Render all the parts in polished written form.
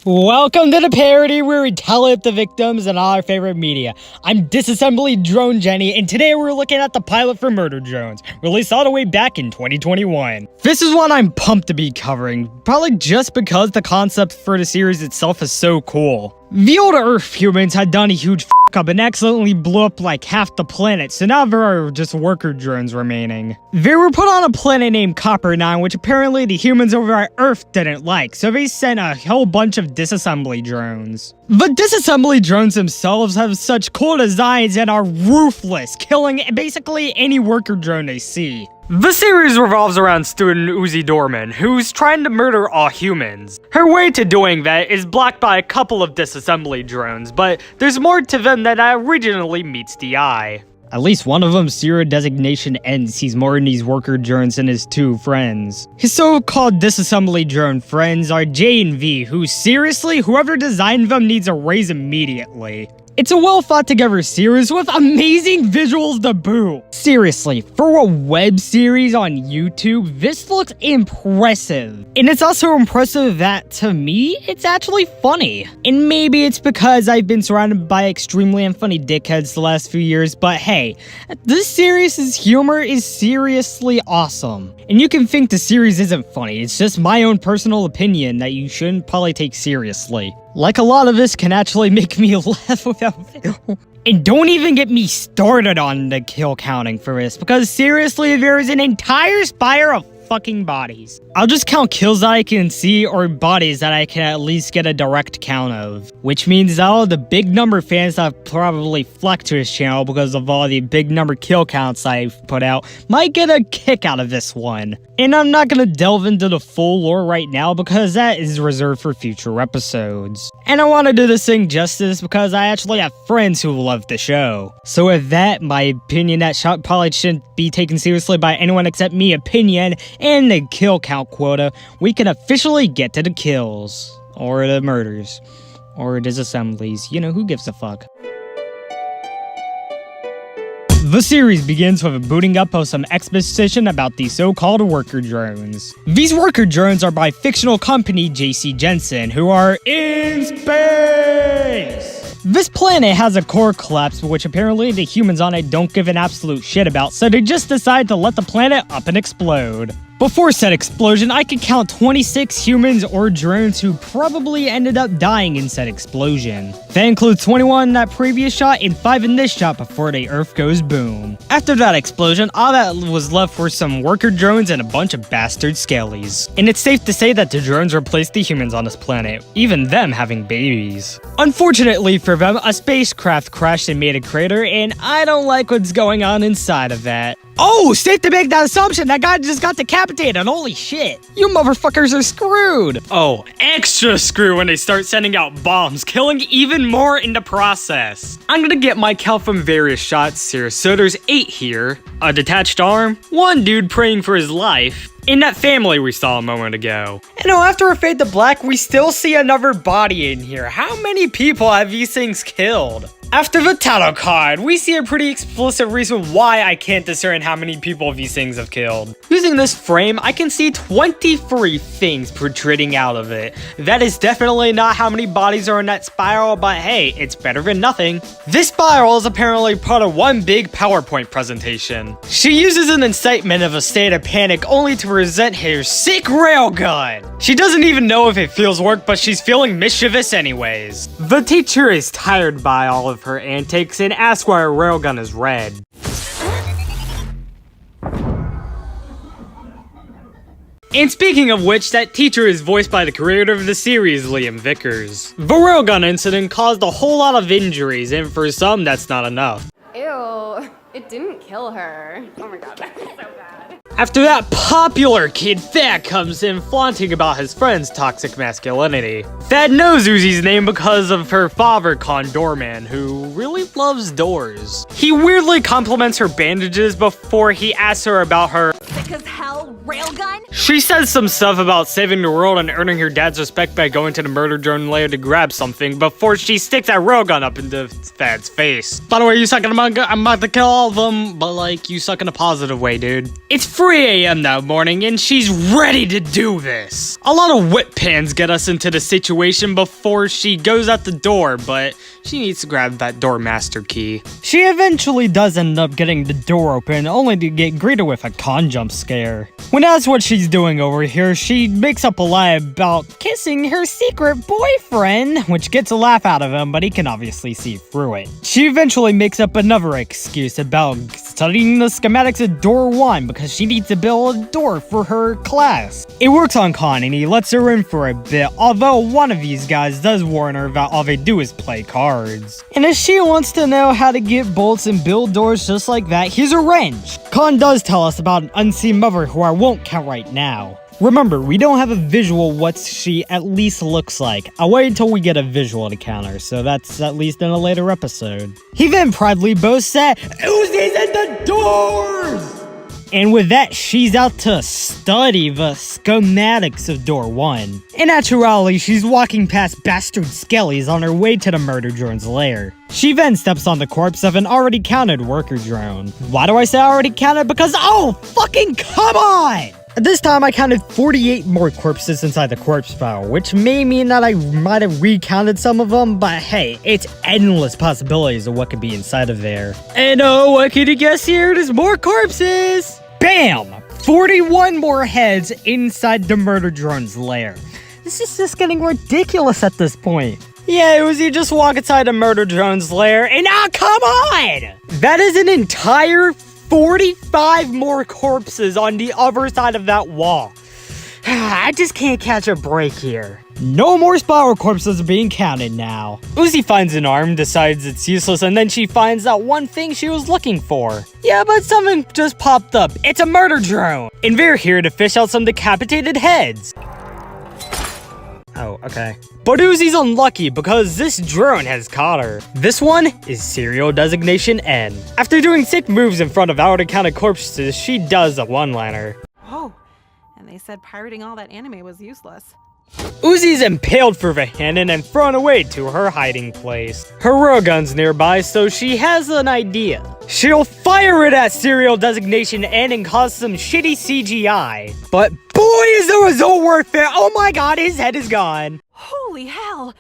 Welcome to the parody where we tally up the victims and all our favorite media. I'm Disassembly Drone Jenny, and today we're looking at the pilot for Murder Drones, released all the way back in 2021. This is one I'm pumped to be covering, probably just because the concept for the series itself is so cool. The old Earth humans had done a huge f*** up and accidentally blew up like half the planet, so now there are just worker drones remaining. They were put on a planet named Copper 9, which apparently the humans over at Earth didn't like, so they sent a whole bunch of disassembly drones. The disassembly drones themselves have such cool designs and are ruthless, killing basically any worker drone they see. The series revolves around student Uzi Dorman, who's trying to murder all humans. Her way to doing that is blocked by a couple of disassembly drones, but there's more to them than originally meets the eye. At least one of them's zero designation ends. He's more in these worker drones than his two friends. His so-called disassembly drone friends are J and V, who seriously, whoever designed them needs a raise immediately. It's a well thought together series with amazing visuals to boot. Seriously, for a web series on YouTube, this looks impressive. And it's also impressive that, to me, it's actually funny. And maybe it's because I've been surrounded by extremely unfunny dickheads the last few years, but hey, this series' humor is seriously awesome. And you can think the series isn't funny, it's just my own personal opinion that you shouldn't probably take seriously. Like, a lot of this can actually make me laugh without fail. And don't even get me started on the kill counting for this, because seriously, there is an entire spire of fucking bodies. I'll just count kills that I can see or bodies that I can at least get a direct count of. Which means all the big number fans that have probably flocked to his channel because of all the big number kill counts I've put out might get a kick out of this one. And I'm not gonna delve into the full lore right now because that is reserved for future episodes. And I want to do this thing justice because I actually have friends who love the show. So with that, my opinion that shot probably shouldn't be taken seriously by anyone except me opinion and the kill count quota, we can officially get to the kills. Or the murders. Or disassemblies. You know, who gives a fuck? The series begins with a booting up of some exposition about the so-called worker drones. These worker drones are by fictional company JC Jensen, who are in space! This planet has a core collapse, which apparently the humans on it don't give an absolute shit about, so they just decide to let the planet up and explode. Before said explosion, I could count 26 humans or drones who probably ended up dying in said explosion. That includes 21 in that previous shot and 5 in this shot before the Earth goes boom. After that explosion, all that was left were some worker drones and a bunch of bastard scalies. And it's safe to say that the drones replaced the humans on this planet, even them having babies. Unfortunately for them, a spacecraft crashed and made a crater, and I don't like what's going on inside of that. Oh, safe to make that assumption, that guy just got decapitated, holy shit. You motherfuckers are screwed. Oh, extra screwed when they start sending out bombs, killing even more in the process. I'm gonna get my count from various shots here, so there's 8 here, a detached arm, 1 dude praying for his life, in that family we saw a moment ago. And now after a fade to black, we still see another body in here. How many people have these things killed? After the title card, we see a pretty explicit reason why I can't discern how many people these things have killed. Using this frame, I can see 23 things protruding out of it. That is definitely not how many bodies are in that spiral, but hey, it's better than nothing. This spiral is apparently part of one big PowerPoint presentation. She uses an incitement of a state of panic only to present her sick railgun. She doesn't even know if it feels work, but she's feeling mischievous anyways. The teacher is tired by all of her antics and asks why her railgun is red. And speaking of which, that teacher is voiced by the creator of the series, Liam Vickers. The railgun incident caused a whole lot of injuries, and for some, that's not enough. Ew, it didn't kill her. Oh my god, that's so bad. After that, popular kid Thad comes in flaunting about his friend's toxic masculinity. Thad knows Uzi's name because of her father, Condorman, who really loves doors. He weirdly compliments her bandages before he asks her about her Sick as hell railgun? She says some stuff about saving the world and earning her dad's respect by going to the murder drone lair to grab something before she sticks that railgun up into Thad's face. By the way, you suck in a manga, I'm about to kill all of them, but like, you suck in a positive way, dude. It's free 3 a.m. that morning, and she's ready to do this. A lot of whip pans get us into the situation before she goes out the door, but she needs to grab that door master key. She eventually does end up getting the door open, only to get greeted with a con jump scare. When asked what she's doing over here, she makes up a lie about kissing her secret boyfriend, which gets a laugh out of him, but he can obviously see through it. She eventually makes up another excuse about studying the schematics of door 1 because she needs to build a door for her class. It works on Con and he lets her in for a bit, although one of these guys does warn her that all they do is play cards. And if she wants to know how to get bolts and build doors just like that, here's a wrench. Con does tell us about an unseen mother who I won't count right now. Remember, we don't have a visual what she at least looks like. I'll wait until we get a visual to counter, so that's at least in a later episode. He then proudly boasts that Uzi's at the doors! And with that, she's out to study the schematics of door 1. In actuality, she's walking past bastard skellies on her way to the murder drone's lair. She then steps on the corpse of an already counted worker drone. Why do I say already counted? Because, oh, fucking come on! This time I counted 48 more corpses inside the corpse pile, which may mean that I might have recounted some of them, but hey, it's endless possibilities of what could be inside of there. And oh, what could you guess here? There's more corpses! Bam! 41 more heads inside the murder drone's lair. This is just getting ridiculous at this point. Yeah, Uzi, just walk inside the murder drone's lair and come on! That is an entire 45 more corpses on the other side of that wall. I just can't catch a break here. No more spiral corpses are being counted now. Uzi finds an arm, decides it's useless, and then she finds that one thing she was looking for. Yeah, but something just popped up. It's a murder drone. And they're here to fish out some decapitated heads. Oh, okay. But Uzi's unlucky because this drone has caught her. This one is serial designation N. After doing sick moves in front of already counted corpses, she does a one-liner. Oh, and they said pirating all that anime was useless. Uzi's impaled for the cannon and thrown away to her hiding place. Her railgun's nearby, so she has an idea. She'll fire it at serial designation N and cause some shitty CGI. But boy, is the result worth it! Oh my god, his head is gone. Holy hell!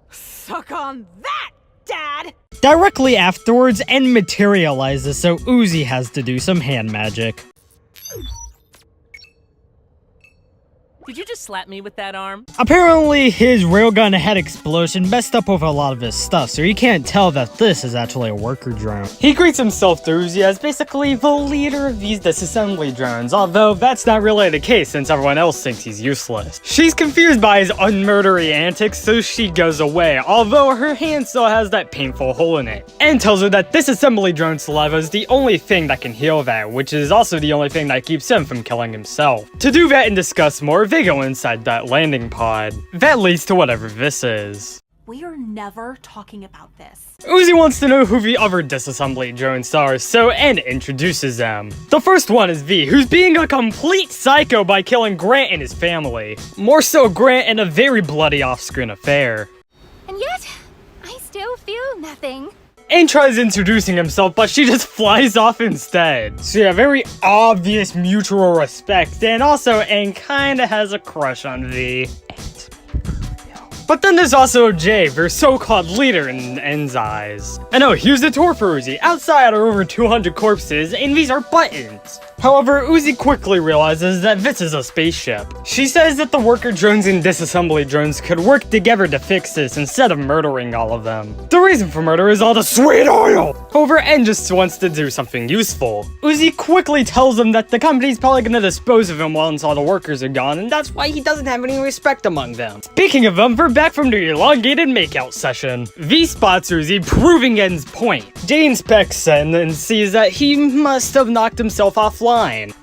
Suck on that, Dad! Directly afterwards, N materializes, so Uzi has to do some hand magic. Did you just slap me with that arm? Apparently, his railgun head explosion messed up with a lot of his stuff, so you can't tell that this is actually a worker drone. He greets himself to Uzi as basically the leader of these disassembly drones, although that's not really the case since everyone else thinks he's useless. She's confused by his unmurdery antics, so she goes away, although her hand still has that painful hole in it. And tells her that disassembly drone saliva is the only thing that can heal that, which is also the only thing that keeps him from killing himself. To do that and discuss more, they go inside that landing pod. That leads to whatever this is. We are never talking about this. Uzi wants to know who the other disassembly drones are, so N introduces them. The first one is V, who's being a complete psycho by killing Grant and his family. More so Grant in a very bloody off-screen affair. And yet, I still feel nothing. N tries introducing himself, but she just flies off instead. So yeah, very obvious mutual respect, and also N kinda has a crush on V. But then there's also J, their so-called leader in N's eyes. And oh, here's the tour for Uzi. Outside are over 200 corpses, and these are buttons. However, Uzi quickly realizes that this is a spaceship. She says that the worker drones and disassembly drones could work together to fix this instead of murdering all of them. The reason for murder is all the sweet oil! However, N just wants to do something useful. Uzi quickly tells him that the company's probably gonna dispose of him once all the workers are gone, and that's why he doesn't have any respect among them. Speaking of them, we're back from the elongated makeout session. V spots Uzi, proving N's point. J inspects N and sees that he must have knocked himself offline.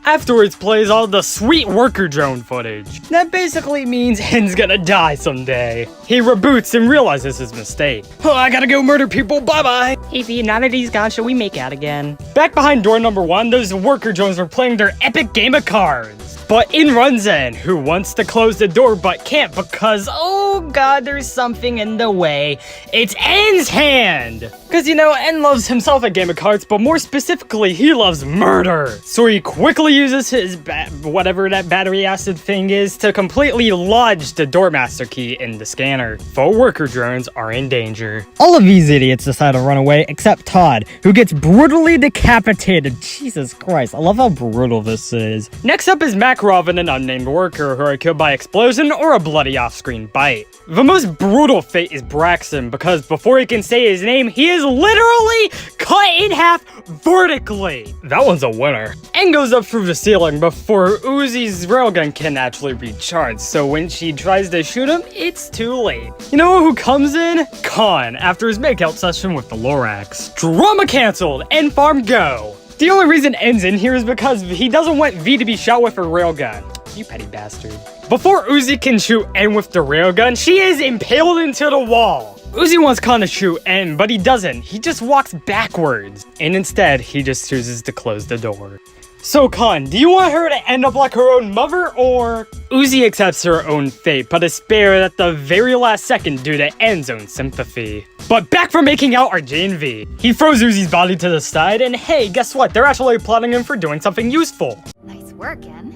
Afterwards plays all the sweet worker drone footage. That basically means N's gonna die someday. He reboots and realizes his mistake. Oh, I gotta go murder people, bye-bye. Hey V, now that he's gone, shall we make out again? Back behind door number 1, those worker drones were playing their epic game of cards. But in runs N, who wants to close the door but can't because, oh god, there's something in the way. It's N's hand! Because, you know, N loves himself a game of cards, but more specifically, he loves murder. So he quickly uses his whatever that battery acid thing is to completely lodge the doormaster key in the scanner. 4 worker drones are in danger. All of these idiots decide to run away except Todd, who gets brutally decapitated. Jesus Christ, I love how brutal this is. Next up is Makarov and an unnamed worker who are killed by explosion or a bloody off-screen bite. The most brutal fate is Braxton because before he can say his name, he is literally cut in half vertically. That one's a winner. And goes up through the ceiling before Uzi's railgun can actually recharge, so when she tries to shoot him, it's too late. You know who comes in? Khan, after his makeout session with the Lorax. Drama cancelled, and farm go. The only reason N's in here is because he doesn't want V to be shot with her railgun. You petty bastard. Before Uzi can shoot N with the railgun, she is impaled into the wall. Uzi wants Khan to shoot N, but he doesn't. He just walks backwards. And instead, he just chooses to close the door. So Khan, do you want her to end up like her own mother, or? Uzi accepts her own fate, but is spared at the very last second due to N's own sympathy. But back from making out are J and V. He throws Uzi's body to the side, and hey, guess what? They're actually applauding him for doing something useful. Nice work, N.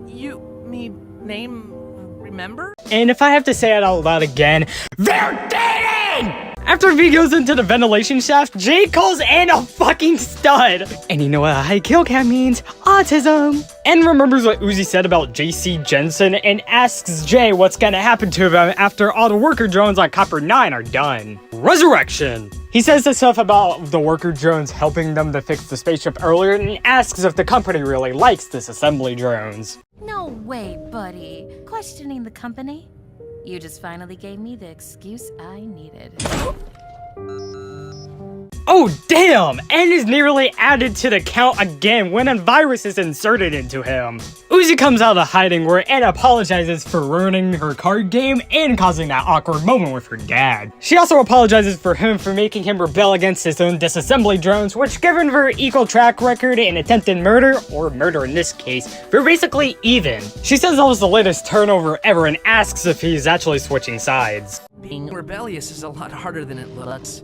You need name, remember? And if I have to say it out loud again, they're dating! After V goes into the ventilation shaft, Jay calls N a fucking stud. And you know what a high kill cam means? Autism. N remembers what Uzi said about JC Jensen and asks Jay what's gonna happen to them after all the worker drones on Copper 9 are done. Resurrection. He says the stuff about the worker drones helping them to fix the spaceship earlier and asks if the company really likes disassembly drones. No way, buddy. Questioning the company? You just finally gave me the excuse I needed. Oh damn! N is nearly added to the count again when a virus is inserted into him. Uzi comes out of hiding where N apologizes for ruining her card game and causing that awkward moment with her dad. She also apologizes for him for making him rebel against his own disassembly drones, which given their equal track record in attempted murder, or murder in this case, they're basically even. She says that was the latest turnover ever and asks if he's actually switching sides. Being rebellious is a lot harder than it looks.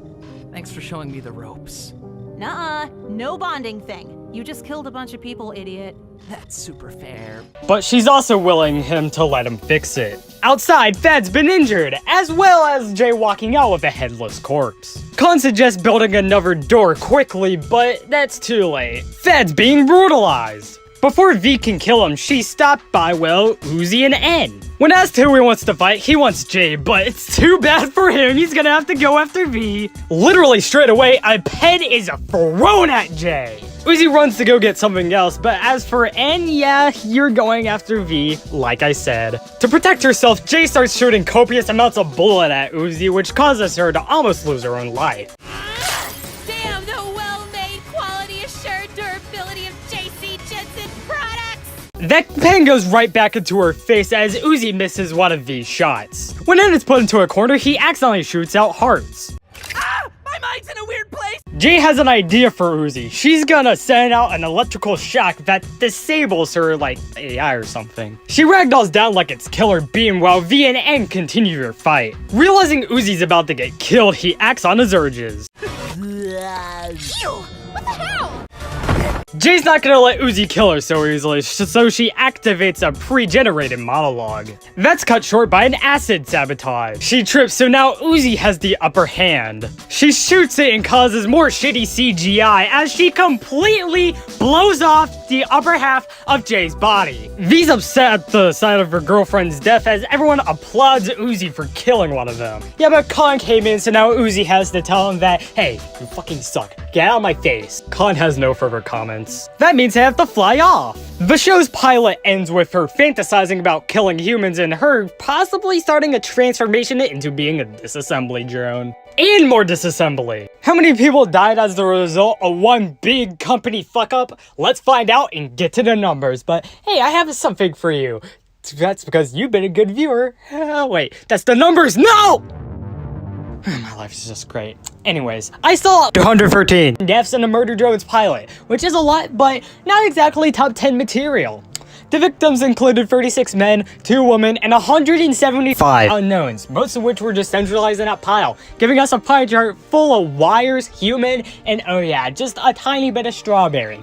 Thanks for showing me the ropes. Nuh-uh, no bonding thing. You just killed a bunch of people, idiot. That's super fair. But she's also willing him to let him fix it. Outside, Fed's been injured, as well as Jay walking out with a headless corpse. Khan suggests building another door quickly, but that's too late. Fed's being brutalized. Before V can kill him, she's stopped by, well, Uzi and N. When asked who he wants to fight, he wants Jay, but it's too bad for him. He's gonna have to go after V. Literally straight away, a pen is thrown at Jay. Uzi runs to go get something else, but as for N, yeah, you're going after V, like I said. To protect herself, Jay starts shooting copious amounts of bullet at Uzi, which causes her to almost lose her own life. Damn the well-made, quality-assured durability of JC Jensen products! That pen goes right back into her face as Uzi misses one of V's shots. When N is put into a corner, he accidentally shoots out hearts. Ah! My mind's in a weird place! Jay has an idea for Uzi. She's gonna send out an electrical shock that disables her, like, AI or something. She ragdolls down like it's Killer Beam while V and N continue their fight. Realizing Uzi's about to get killed, he acts on his urges. Ew! What the hell? Jay's not gonna let Uzi kill her so easily, so she activates a pre-generated monologue. That's cut short by an acid sabotage. She trips, so now Uzi has the upper hand. She shoots it and causes more shitty CGI as she completely blows off the upper half of Jay's body. V's upset at the sight of her girlfriend's death as everyone applauds Uzi for killing one of them. Yeah, but Khan came in, so now Uzi has to tell him that, hey, you fucking suck. Get out of my face. Khan has no further comments. That means I have to fly off. The show's pilot ends with her fantasizing about killing humans and her possibly starting a transformation into being a disassembly drone. And more disassembly. How many people died as the result of one big company fuck up? Let's find out and get to the numbers. But hey, I have something for you. That's because you've been a good viewer. Wait, that's the numbers. No! My life is just great. Anyways, I saw 213 deaths in the Murder Drones pilot, which is a lot, but not exactly top 10 material. The victims included 36 men, 2 women, and 175 unknowns, most of which were just centralized in that pile, giving us a pie chart full of wires, human, and oh yeah, just a tiny bit of strawberry.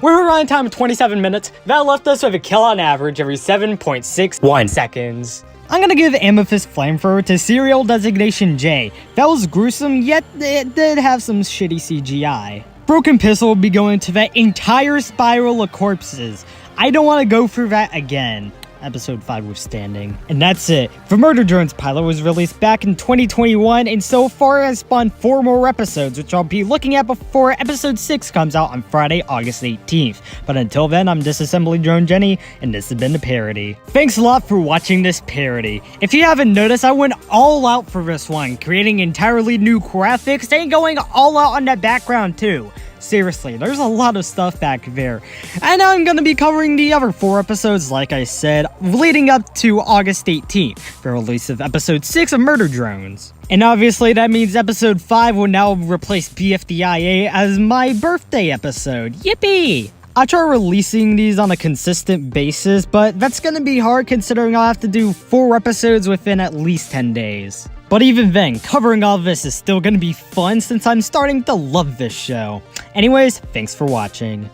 We were running time of 27 minutes, that left us with a kill on average every 7.61 seconds. I'm gonna give Amethyst Flamethrower to Serial Designation J. That was gruesome, yet it did have some shitty CGI. Broken Pistol will be going to that entire spiral of corpses. I don't want to go through that again. Episode 5 was standing. And that's it. The Murder Drones pilot was released back in 2021 and so far has spawned 4 more episodes, which I'll be looking at before episode 6 comes out on Friday, August 18th. But until then, I'm Disassembly Drone Jenny, and this has been the parody. Thanks a lot for watching this parody. If you haven't noticed, I went all out for this one, creating entirely new graphics and going all out on that background too. Seriously, there's a lot of stuff back there. And I'm gonna be covering the other 4 episodes, like I said, leading up to August 18th, the release of episode 6 of Murder Drones. And obviously that means episode 5 will now replace BFDIA as my birthday episode. Yippee! I try releasing these on a consistent basis, but that's gonna be hard considering I'll have to do 4 episodes within at least 10 days. But even then, covering all of this is still gonna be fun since I'm starting to love this show. Anyways, thanks for watching.